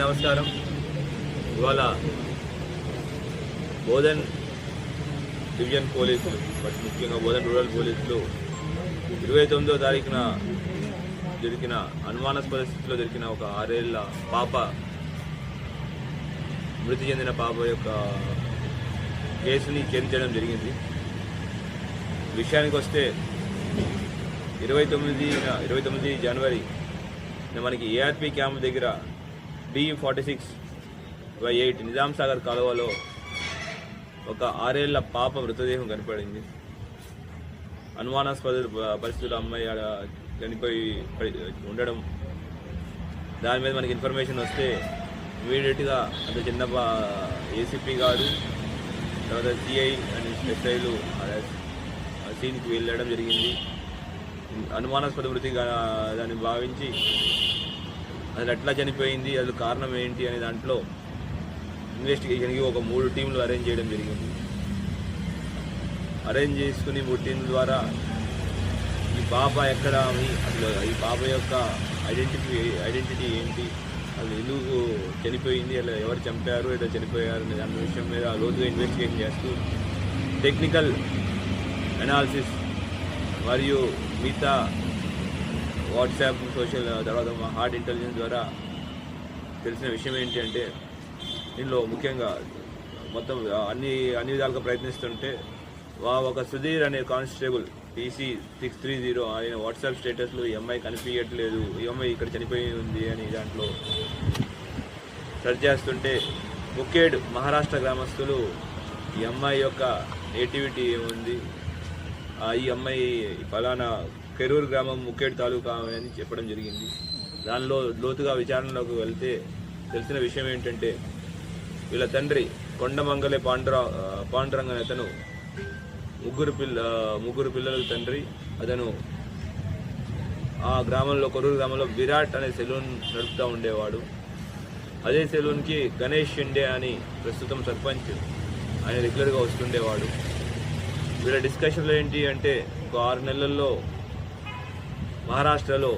నమస్కారం. ఇవాళ బోధన్ డివిజన్ పోలీసులు, బట్ ముఖ్యంగా బోధన్ రూరల్ పోలీసులు 29వ తారీఖున దొరికిన అనుమానాస్పద స్థితిలో దొరికిన ఒక 6 ఏళ్ల పాప, మృతి చెందిన పాప యొక్క కేసుని ఛేదించడం జరిగింది. విషయానికి వస్తే 29 జనవరి మనకి ఏఆర్పి క్యాంప్ దగ్గర D46/8 నిజాం సాగర్ కాలువలో ఒక 6 ఏళ్ల పాప మృతదేహం కనపడింది. అనుమానాస్పద పరిస్థితుల్లో అమ్మాయి చనిపోయి ఉండడం, దాని మీద మనకి ఇన్ఫర్మేషన్ వస్తే ఇమీడియట్గా అంత చిన్న ఏసీపీ గారు, తర్వాత సిఐ అండ్ ఎస్ఐలు సీన్కి వెళ్ళడం జరిగింది. అనుమానాస్పద మృతిగా దాన్ని భావించి అది ఎట్లా చనిపోయింది, అది కారణం ఏంటి అనే దాంట్లో ఇన్వెస్టిగేషన్కి ఒక 3 టీంలు అరేంజ్ చేయడం జరిగింది. అరేంజ్ చేసుకుని 3 టీంల ద్వారా ఈ పాప ఎక్కడ, అసలు ఈ పాప యొక్క ఐడెంటిటీ ఏంటి, అది ఎందుకు చనిపోయింది, అలా ఎవరు చంపారు, లేదా చనిపోయారు అనే దాని విషయం మీద లోతుగా ఇన్వెస్టిగేషన్ చేస్తూ టెక్నికల్ అనాలిసిస్ మరియు మిగతా వాట్సాప్, సోషల్, తర్వాత హార్ట్ ఇంటెలిజెన్స్ ద్వారా తెలిసిన విషయం ఏంటి అంటే, దీనిలో ముఖ్యంగా మొత్తం అన్ని విధాలుగా ప్రయత్నిస్తుంటే ఒక సుధీర్ అనే కానిస్టేబుల్ PC630 ఆయన వాట్సాప్ స్టేటస్లో ఈ అమ్మాయి కనిపించట్లేదు, ఈ అమ్మాయి ఇక్కడ చనిపోయి ఉంది అని దాంట్లో సెర్చ్ చేస్తుంటే ముఖేడ్ మహారాష్ట్ర గ్రామస్తులు ఈ అమ్మాయి యొక్క నేటివిటీ ఏముంది, ఈ అమ్మాయి ఫలానా కెరూర్ గ్రామం ముఖేడ్ తాలూకా అని చెప్పడం జరిగింది. దానిలో లోతుగా విచారణలోకి వెళ్తే తెలిసిన విషయం ఏంటంటే, వీళ్ళ తండ్రి కొండమంగళే పాండురంగ అతను ముగ్గురు పిల్లల తండ్రి. అతను ఆ గ్రామంలో, కొరూరు గ్రామంలో విరాట్ అనే సెలూన్ నడుపుతూ ఉండేవాడు. అదే సెలూన్కి గణేష్ షిండే అని ప్రస్తుతం సర్పంచ్, ఆయన రెగ్యులర్గా వస్తుండేవాడు. వీళ్ళ డిస్కషన్లో ఏంటి అంటే, ఒక 6 నెలల్లో మహారాష్ట్రలో